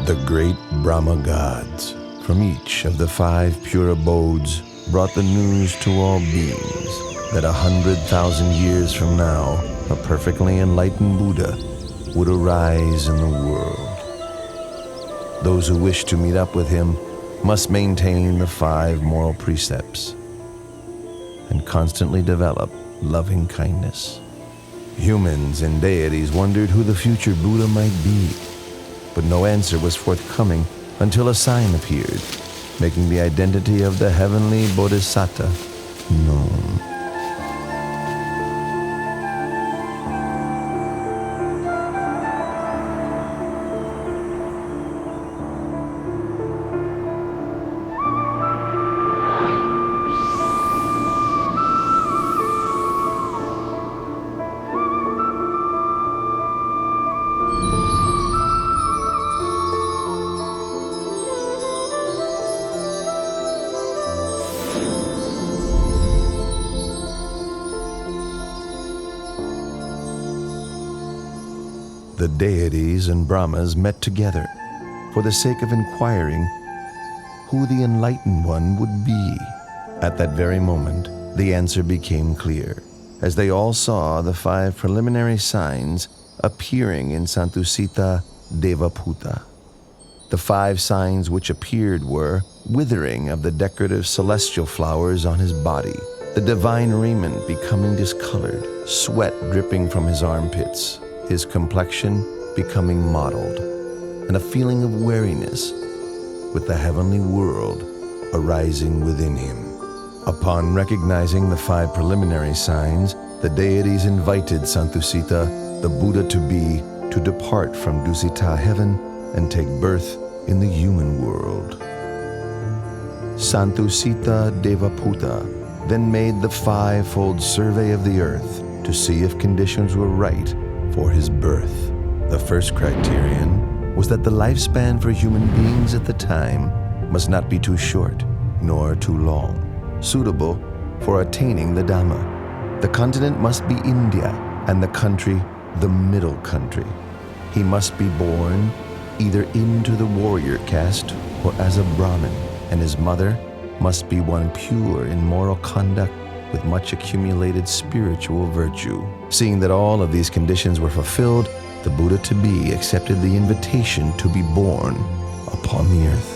The great Brahma gods from each of the 5 pure abodes brought the news to all beings that 100,000 years from now, a perfectly enlightened Buddha would arise in the world. Those who wish to meet up with him must maintain the 5 moral precepts and constantly develop loving kindness. Humans and deities wondered who the future Buddha might be, but no answer was forthcoming until a sign appeared, making the identity of the heavenly Bodhisattva known. The deities and Brahmas met together for the sake of inquiring who the enlightened one would be. At that very moment, the answer became clear, as they all saw the 5 preliminary signs appearing in Santusita Devaputta. The 5 signs which appeared were withering of the decorative celestial flowers on his body, the divine raiment becoming discolored, sweat dripping from his armpits, his complexion becoming mottled, and a feeling of weariness with the heavenly world arising within him. Upon recognizing the 5 preliminary signs, the deities invited Santusita, the Buddha to depart from Dusita heaven and take birth in the human world. Santusita Devaputta then made the 5-fold survey of the earth to see if conditions were right for his birth. The first criterion was that the lifespan for human beings at the time must not be too short nor too long, suitable for attaining the Dhamma. The continent must be India and the country the middle country. He must be born either into the warrior caste or as a Brahmin, and his mother must be one pure in moral conduct with much accumulated spiritual virtue. Seeing that all of these conditions were fulfilled, the Buddha-to-be accepted the invitation to be born upon the earth.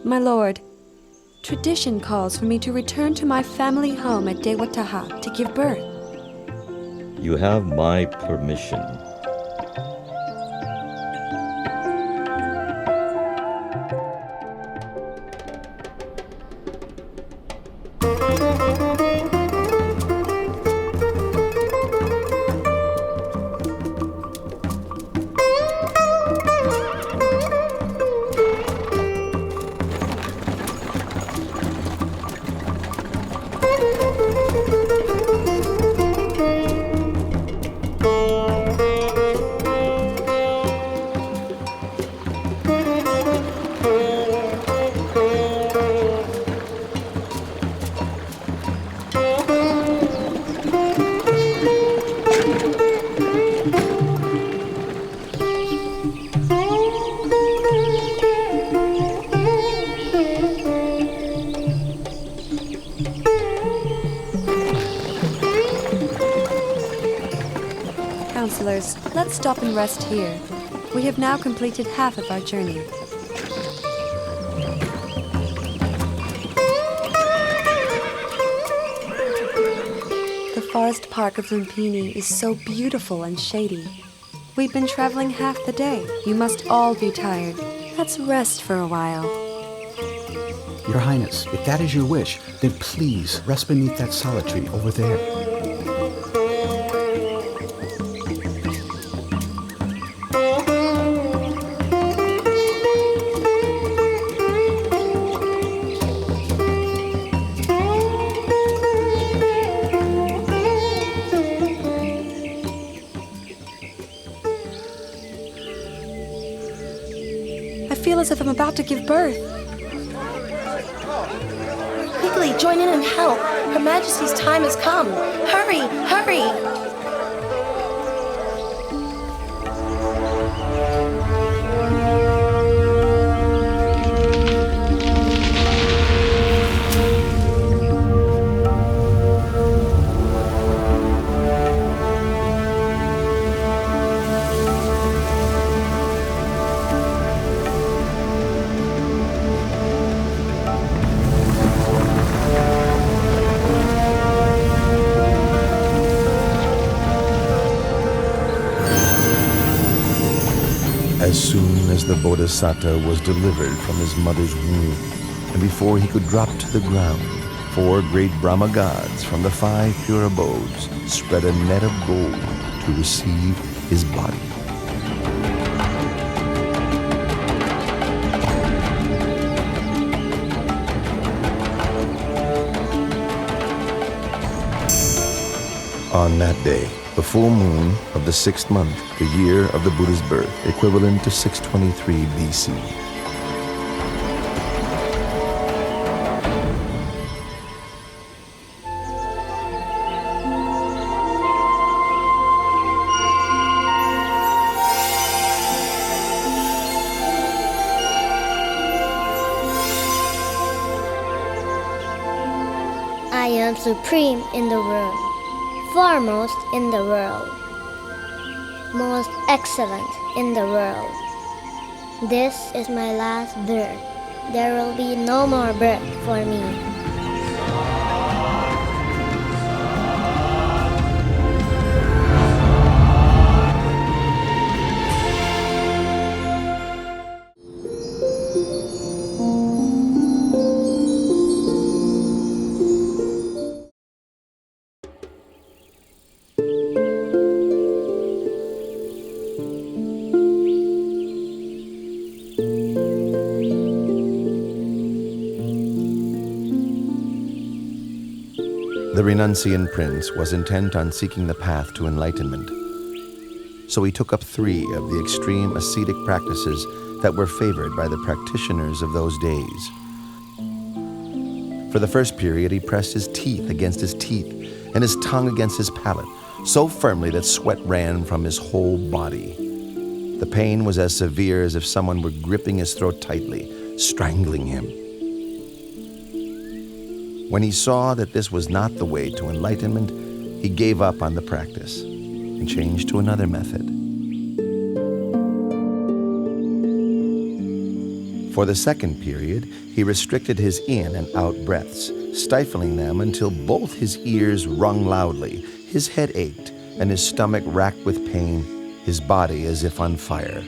My lord, tradition calls for me to return to my family home at Devadaha to give birth. You have my permission. Counselors, let's stop and rest here. We have now completed half of our journey. The forest park of Lumpini is so beautiful and shady. We've been traveling half the day. You must all be tired. Let's rest for a while. Your Highness, if that is your wish, then please rest beneath that solid tree over there. I feel as if I'm about to give birth. Quickly, join in and help. Her Majesty's time has come. Hurry, hurry! As soon as the Bodhisattva was delivered from his mother's womb, and before he could drop to the ground, 4 great Brahma gods from the 5 pure abodes spread a net of gold to receive his body. On that day, the full moon of the 6th month, the year of the Buddha's birth, equivalent to 623 BC. I am supreme in the world, foremost in the world, most excellent in the world. This is my last birth. There will be no more birth for me. The renunciant prince was intent on seeking the path to enlightenment. So he took up 3 of the extreme ascetic practices that were favored by the practitioners of those days. For the first period, he pressed his teeth against his teeth and his tongue against his palate, so firmly that sweat ran from his whole body. The pain was as severe as if someone were gripping his throat tightly, strangling him. When he saw that this was not the way to enlightenment, he gave up on the practice and changed to another method. For the second period, he restricted his in and out breaths, stifling them until both his ears rung loudly, his head ached, and his stomach racked with pain, his body as if on fire.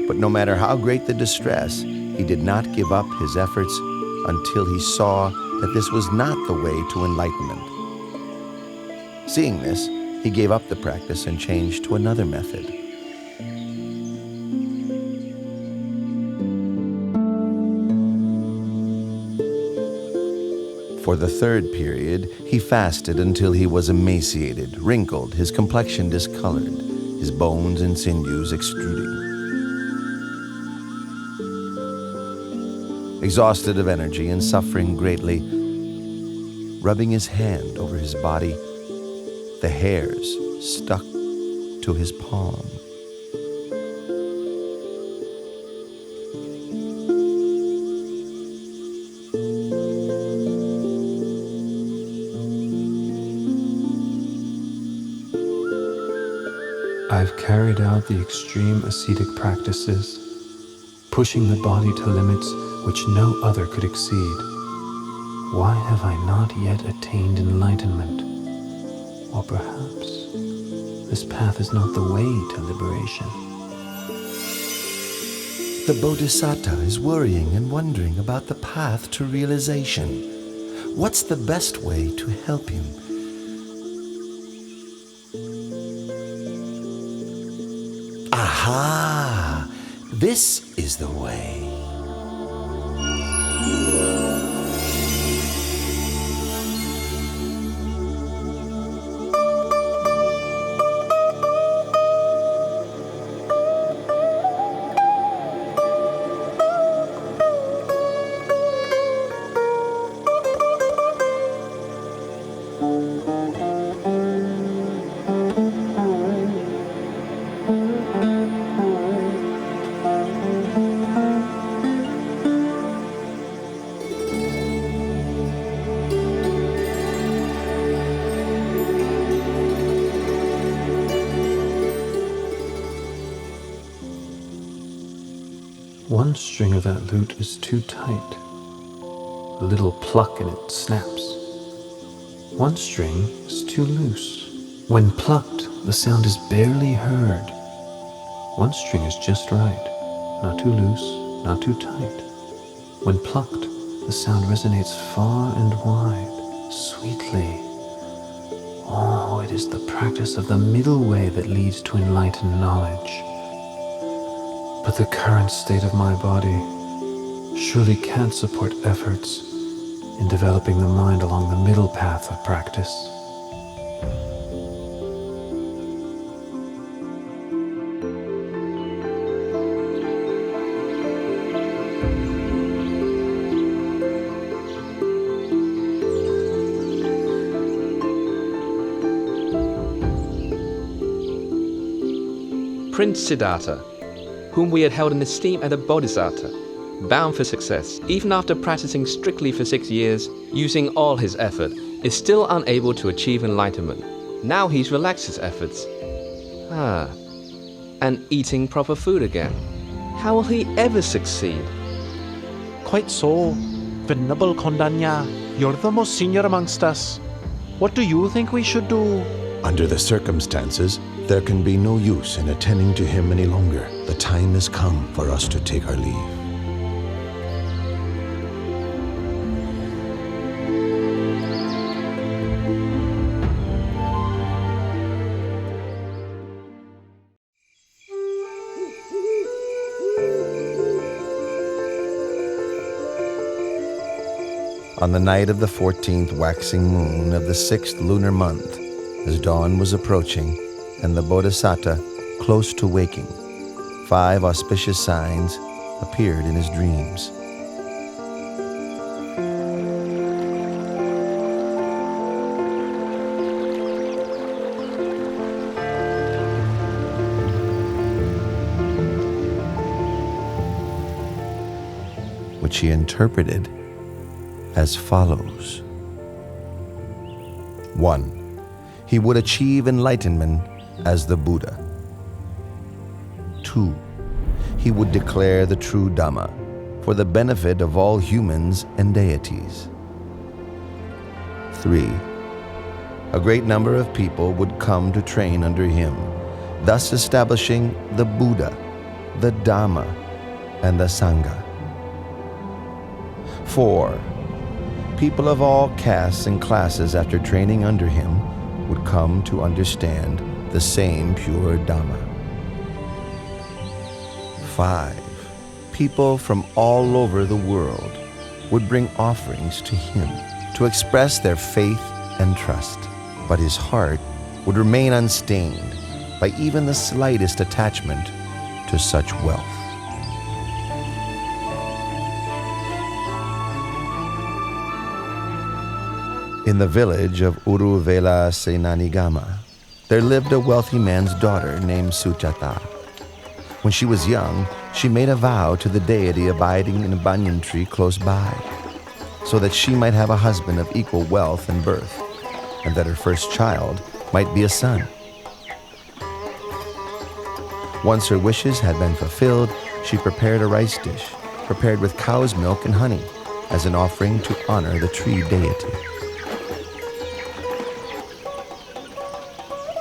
But no matter how great the distress, he did not give up his efforts until he saw that this was not the way to enlightenment. Seeing this, he gave up the practice and changed to another method. For the third period, he fasted until he was emaciated, wrinkled, his complexion discolored, his bones and sinews extruding. Exhausted of energy and suffering greatly, rubbing his hand over his body, the hairs stuck to his palm. I've carried out the extreme ascetic practices, pushing the body to limits which no other could exceed. Why have I not yet attained enlightenment? Or perhaps this path is not the way to liberation. The Bodhisattva is worrying and wondering about the path to realization. What's the best way to help him? Aha! This is the way. One string of that lute is too tight. A little pluck and it snaps. One string is too loose. When plucked, the sound is barely heard. One string is just right, not too loose, not too tight. When plucked, the sound resonates far and wide, sweetly. Oh, it is the practice of the middle way that leads to enlightened knowledge. But the current state of my body surely can't support efforts in developing the mind along the middle path of practice. Prince Siddhartha, whom we had held in esteem as a bodhisattva, bound for success, even after practicing strictly for 6 years, using all his effort, is still unable to achieve enlightenment. Now he's relaxed his efforts. And eating proper food again. How will he ever succeed? Quite so. Venerable Kondanya, you're the most senior amongst us. What do you think we should do? Under the circumstances, there can be no use in attending to him any longer. The time has come for us to take our leave. On the night of the 14th waxing moon of the 6th lunar month, as dawn was approaching and the Bodhisattva close to waking, 5 auspicious signs appeared in his dreams. Which he interpreted as follows. 1. He would achieve enlightenment as the Buddha. 2. He would declare the true Dhamma, for the benefit of all humans and deities. 3. A great number of people would come to train under him, thus establishing the Buddha, the Dhamma, and the Sangha. 4. People of all castes and classes after training under him would come to understand the same pure Dhamma. 5. People from all over the world would bring offerings to him to express their faith and trust, but his heart would remain unstained by even the slightest attachment to such wealth. In the village of Uruvela Senanigama, there lived a wealthy man's daughter named Suchata. When she was young, she made a vow to the deity abiding in a banyan tree close by, so that she might have a husband of equal wealth and birth, and that her first child might be a son. Once her wishes had been fulfilled, she prepared a rice dish, prepared with cow's milk and honey, as an offering to honor the tree deity.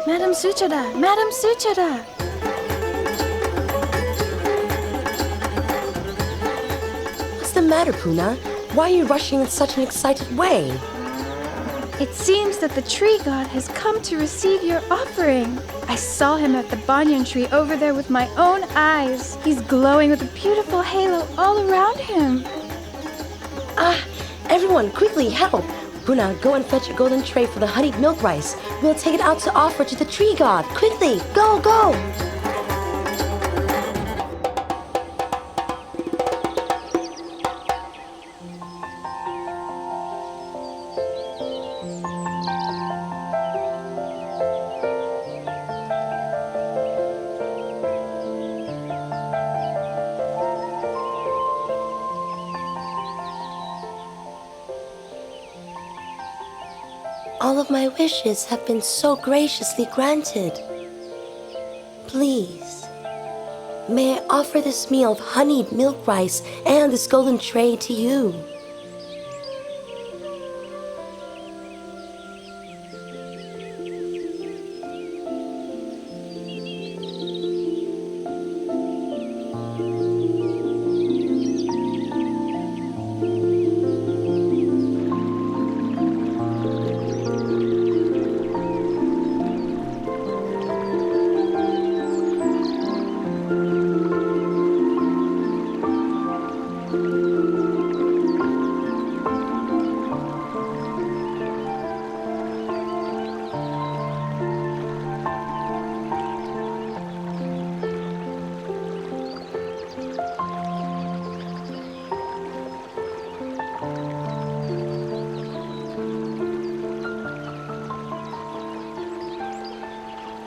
Madam Suchada! Madam Suchada! What's the matter, Puna? Why are you rushing in such an excited way? It seems that the tree god has come to receive your offering. I saw him at the banyan tree over there with my own eyes. He's glowing with a beautiful halo all around him. Everyone, quickly, help! Puna, go and fetch a golden tray for the honeyed milk rice. We'll take it out to offer to the tree god. Quickly, go, go! All of my wishes have been so graciously granted. Please, may I offer this meal of honeyed milk rice and this golden tray to you?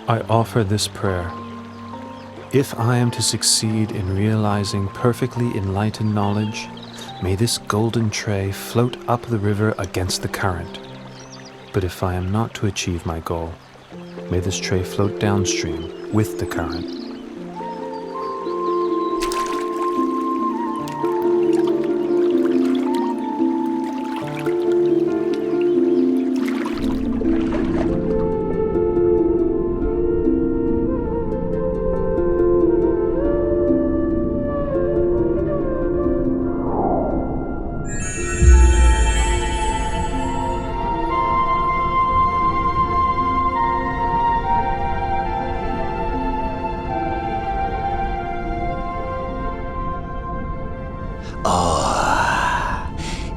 I offer this prayer. If I am to succeed in realizing perfectly enlightened knowledge, may this golden tray float up the river against the current. But if I am not to achieve my goal, may this tray float downstream with the current.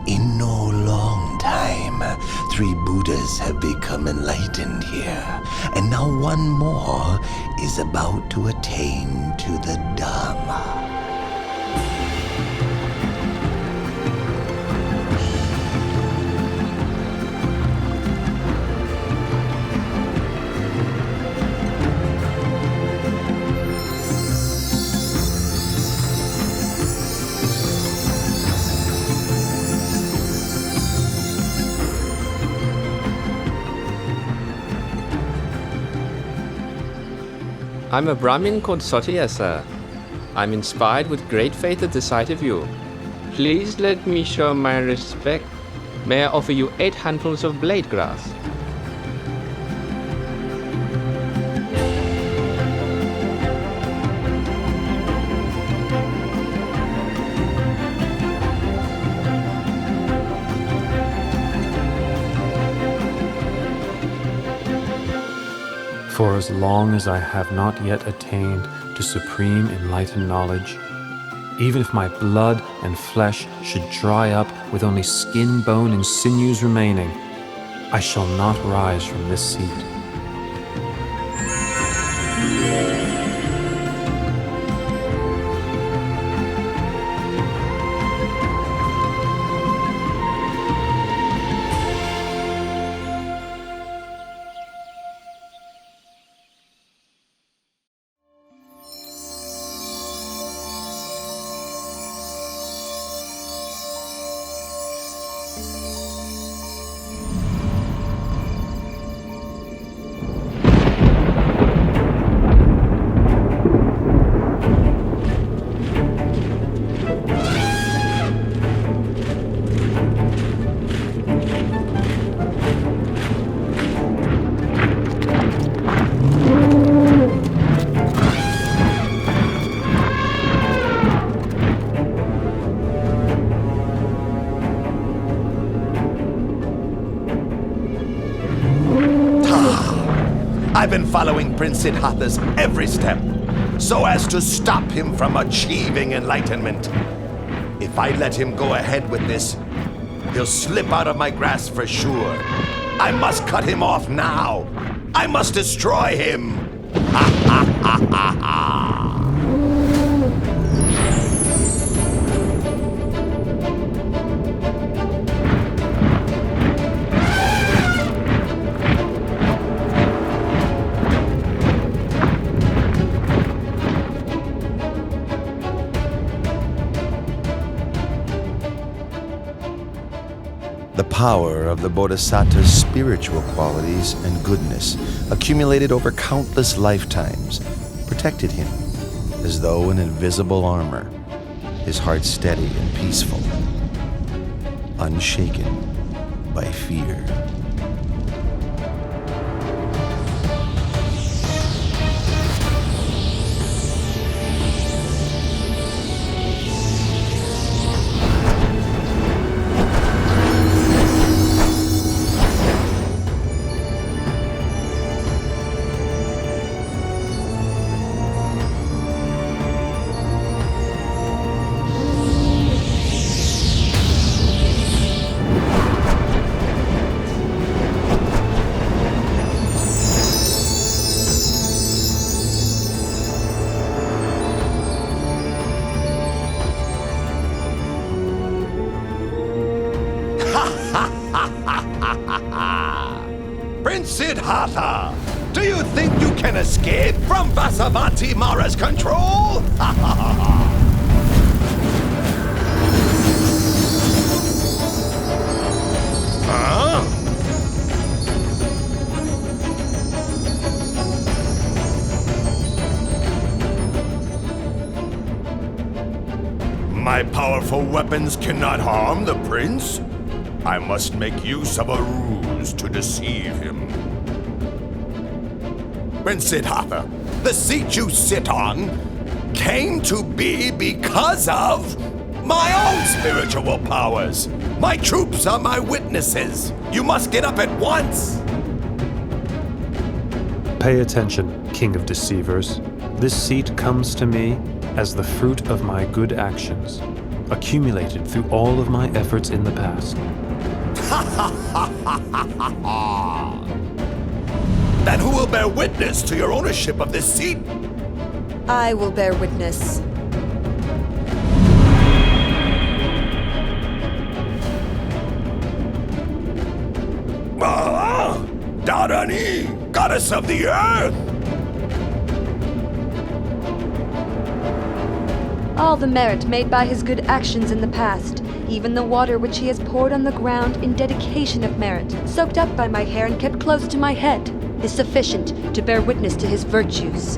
In no long time, 3 Buddhas have become enlightened here, and now one more is about to attain to the Dhamma. I'm a Brahmin called Satyasa. I'm inspired with great faith at the sight of you. Please let me show my respect. May I offer you 8 handfuls of blade grass? For as long as I have not yet attained to supreme enlightened knowledge, even if my blood and flesh should dry up with only skin, bone, and sinews remaining, I shall not rise from this seat. I've been following Prince Siddhartha's every step, so as to stop him from achieving enlightenment. If I let him go ahead with this, he'll slip out of my grasp for sure. I must cut him off now. I must destroy him. Ha ha ha ha ha. The power of the Bodhisattva's spiritual qualities and goodness, accumulated over countless lifetimes, protected him as though in invisible armor, his heart steady and peaceful, unshaken by fear. Prince Siddhartha, do you think you can escape from Vasavati Mara's control? Huh? My powerful weapons cannot harm the prince. I must make use of a ruse to deceive him. Prince Siddhartha, the seat you sit on came to be because of my own spiritual powers. My troops are my witnesses. You must get up at once. Pay attention, King of Deceivers. This seat comes to me as the fruit of my good actions, accumulated through all of my efforts in the past. Then who will bear witness to your ownership of this seat? I will bear witness. Dharani, goddess of the earth! All the merit made by his good actions in the past, even the water which he has poured on the ground in dedication of merit, soaked up by my hair and kept close to my head, is sufficient to bear witness to his virtues.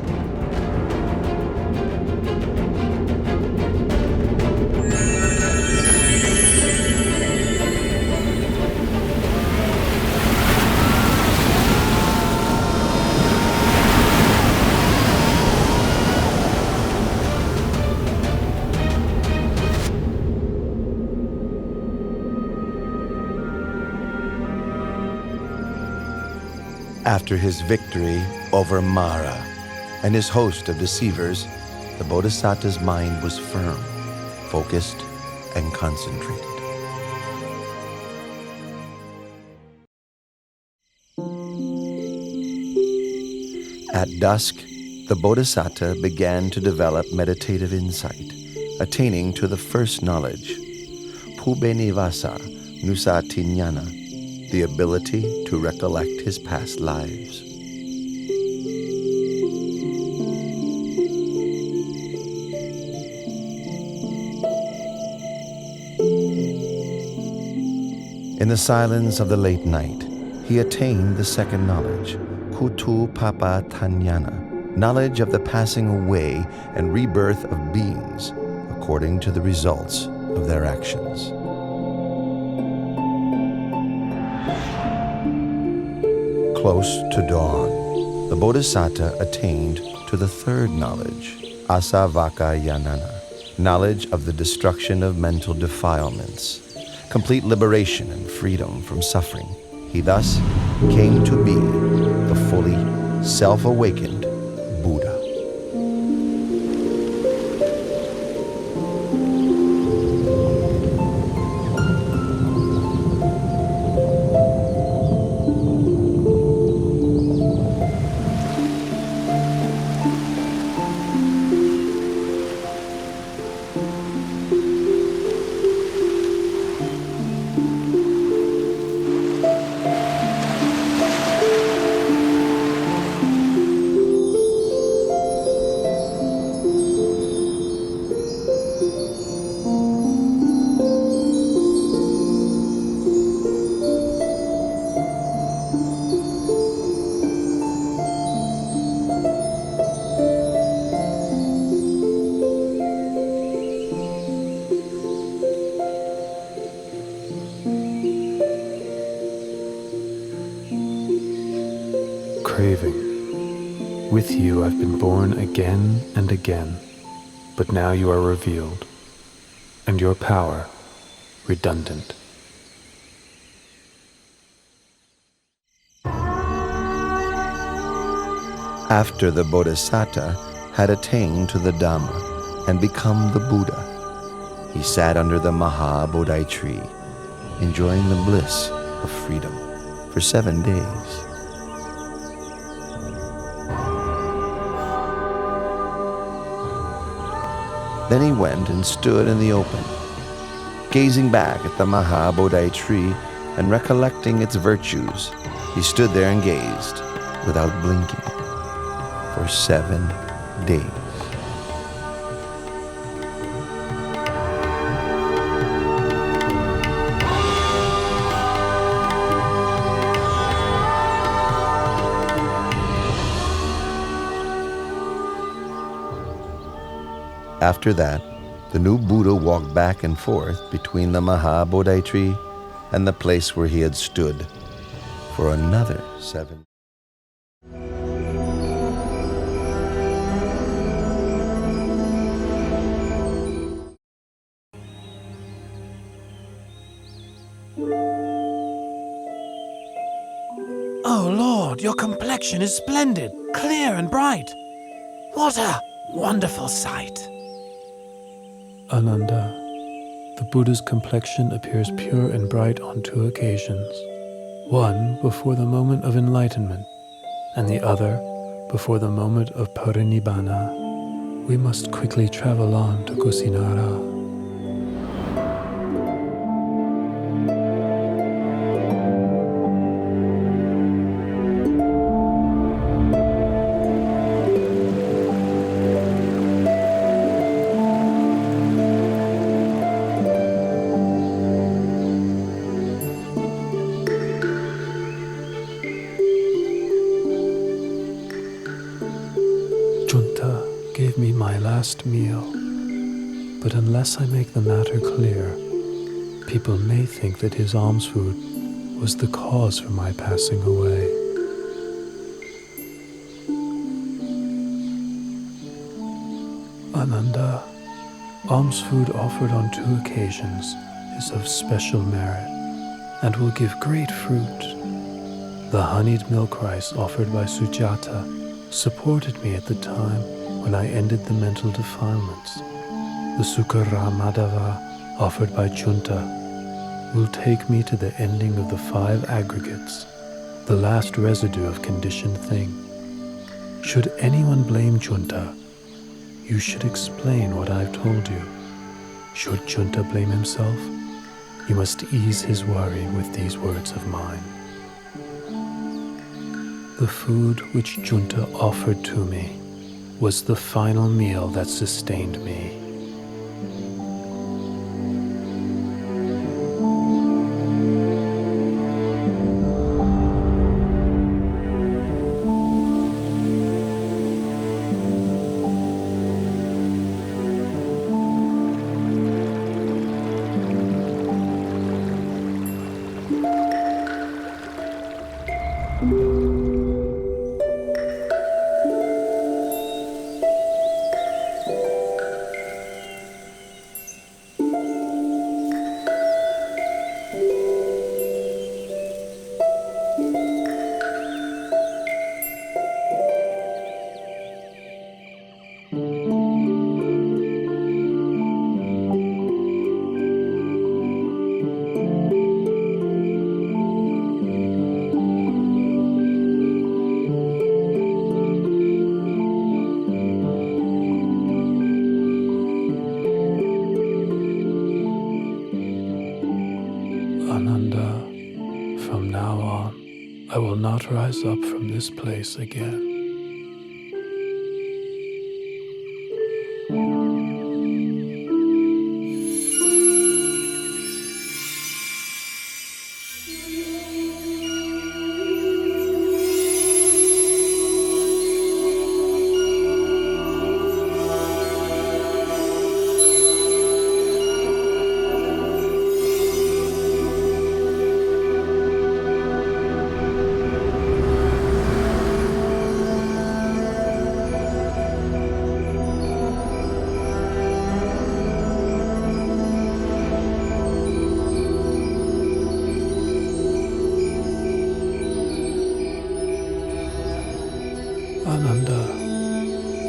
After his victory over Mara and his host of deceivers, the Bodhisattva's mind was firm, focused, and concentrated. At dusk, the Bodhisattva began to develop meditative insight, attaining to the first knowledge, Pubenivasa Nusatinyana, the ability to recollect his past lives. In the silence of the late night, he attained the second knowledge, Kutu Papa Tanyana, knowledge of the passing away and rebirth of beings according to the results of their actions. Close to dawn, the Bodhisattva attained to the third knowledge, Asavakayanana, knowledge of the destruction of mental defilements, complete liberation and freedom from suffering. He thus came to be the fully self-awakened Buddha. Craving. With you I've been born again and again, but now you are revealed, and your power redundant. After the Bodhisattva had attained to the Dhamma and become the Buddha, he sat under the Maha Bodhi tree, enjoying the bliss of freedom for 7 days. Then he went and stood in the open, gazing back at the Maha Bodhi tree and recollecting its virtues. He stood there and gazed without blinking for 7 days. After that, the new Buddha walked back and forth between the Maha Bodhi tree and the place where he had stood for another 7 days. Oh Lord, your complexion is splendid, clear and bright. What a wonderful sight. Ananda, the Buddha's complexion appears pure and bright on 2 occasions. One before the moment of enlightenment, and the other before the moment of parinibbana. We must quickly travel on to Kusinara. Junta gave me my last meal, but unless I make the matter clear, people may think that his alms food was the cause for my passing away. Ananda, alms food offered on 2 occasions is of special merit and will give great fruit. The honeyed milk rice offered by Sujata supported me at the time when I ended the mental defilements. The Sukara Madhava offered by Junta will take me to the ending of the 5 aggregates, the last residue of conditioned thing. Should anyone blame Junta, you should explain what I've told you. Should Junta blame himself, you must ease his worry with these words of mine. The food which Junta offered to me was the final meal that sustained me. From now on, I will not rise up from this place again.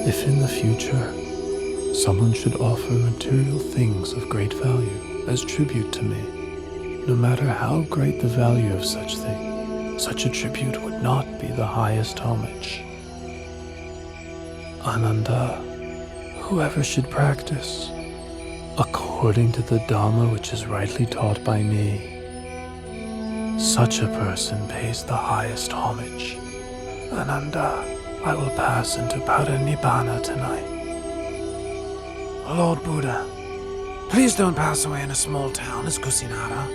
If in the future someone should offer material things of great value as tribute to me, no matter how great the value of such thing, such a tribute would not be the highest homage. Ananda, whoever should practice according to the Dhamma which is rightly taught by me, such a person pays the highest homage. Ananda, I will pass into Parinibbana tonight. Lord Buddha, please don't pass away in a small town as Kusinara.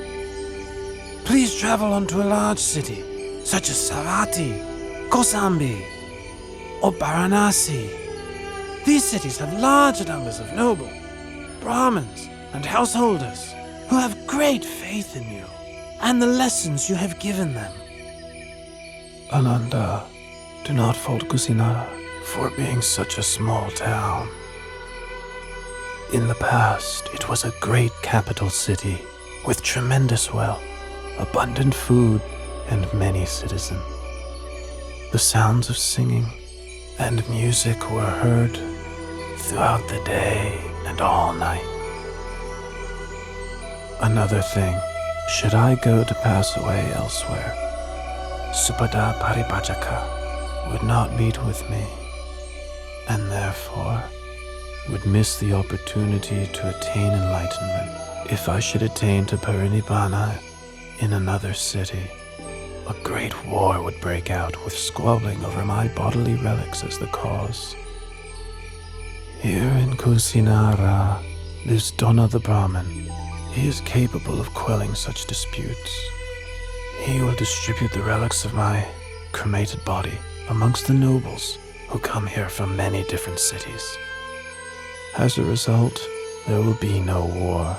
Please travel on to a large city, such as Savatthi, Kosambi, or Varanasi. These cities have large numbers of noble, Brahmins, and householders who have great faith in you and the lessons you have given them. Ananda, do not fault Kusinara for being such a small town. In the past, it was a great capital city with tremendous wealth, abundant food, and many citizens. The sounds of singing and music were heard throughout the day and all night. Another thing, should I go to pass away elsewhere, Supada Paribhajaka would not meet with me, and therefore would miss the opportunity to attain enlightenment. If I should attain to Parinibbana in another city, a great war would break out with squabbling over my bodily relics as the cause. Here in Kusinara lives Dona the Brahmin. He is capable of quelling such disputes. He will distribute the relics of my cremated body amongst the nobles who come here from many different cities. As a result, there will be no war.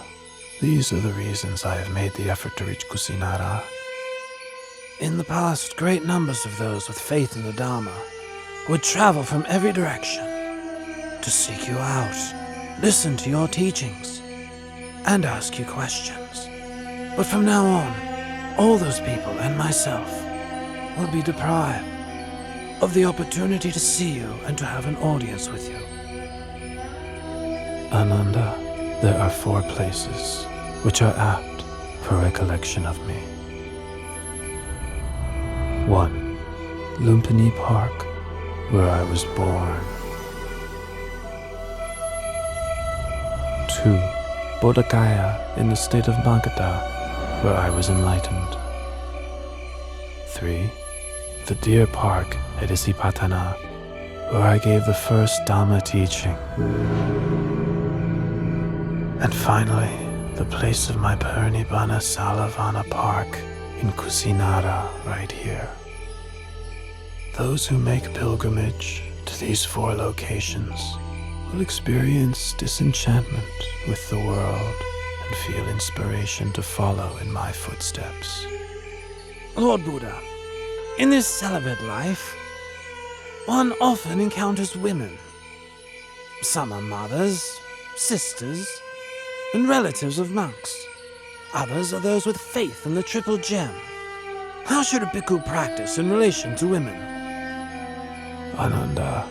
These are the reasons I have made the effort to reach Kusinara. In the past, great numbers of those with faith in the Dhamma would travel from every direction to seek you out, listen to your teachings, and ask you questions. But from now on, all those people and myself will be deprived of the opportunity to see you and to have an audience with you. Ananda, there are 4 places which are apt for recollection of me. 1. Lumpini Park, where I was born. 2. Buddha Gaya in the state of Magadha, where I was enlightened. 3. The Deer Park at Isipatana, where I gave the first Dhamma teaching. And finally, the place of my Parinibbana Salavana Park in Kusinara, right here. Those who make pilgrimage to these 4 locations will experience disenchantment with the world and feel inspiration to follow in my footsteps. Lord Buddha, in this celibate life, one often encounters women. Some are mothers, sisters, and relatives of monks. Others are those with faith in the triple gem. How should a bhikkhu practice in relation to women? Ananda,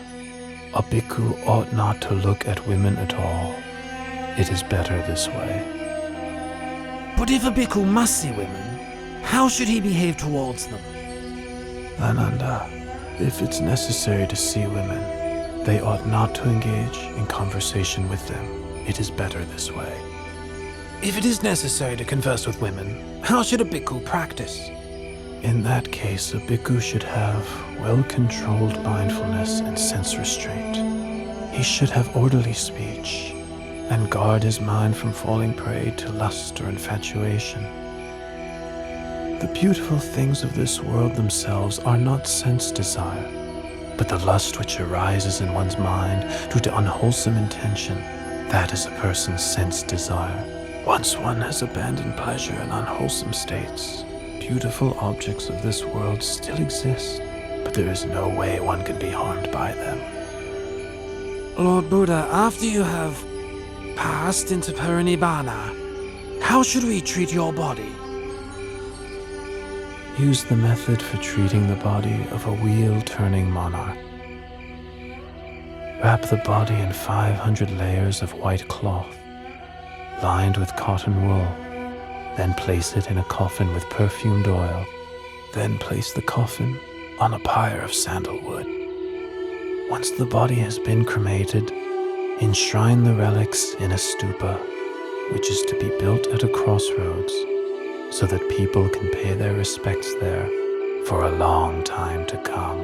a bhikkhu ought not to look at women at all. It is better this way. But if a bhikkhu must see women, how should he behave towards them? Ananda, if it's necessary to see women, they ought not to engage in conversation with them. It is better this way. If it is necessary to converse with women, how should a bhikkhu practice? In that case, a bhikkhu should have well-controlled mindfulness and sense restraint. He should have orderly speech and guard his mind from falling prey to lust or infatuation. The beautiful things of this world themselves are not sense desire, but the lust which arises in one's mind due to unwholesome intention, that is a person's sense desire. Once one has abandoned pleasure in unwholesome states, beautiful objects of this world still exist, but there is no way one can be harmed by them. Lord Buddha, after you have passed into Parinibbana, how should we treat your body? Use the method for treating the body of a wheel-turning monarch. Wrap the body in 500 layers of white cloth, lined with cotton wool. Then place it in a coffin with perfumed oil. Then place the coffin on a pyre of sandalwood. Once the body has been cremated, enshrine the relics in a stupa, which is to be built at a crossroads, so that people can pay their respects there for a long time to come.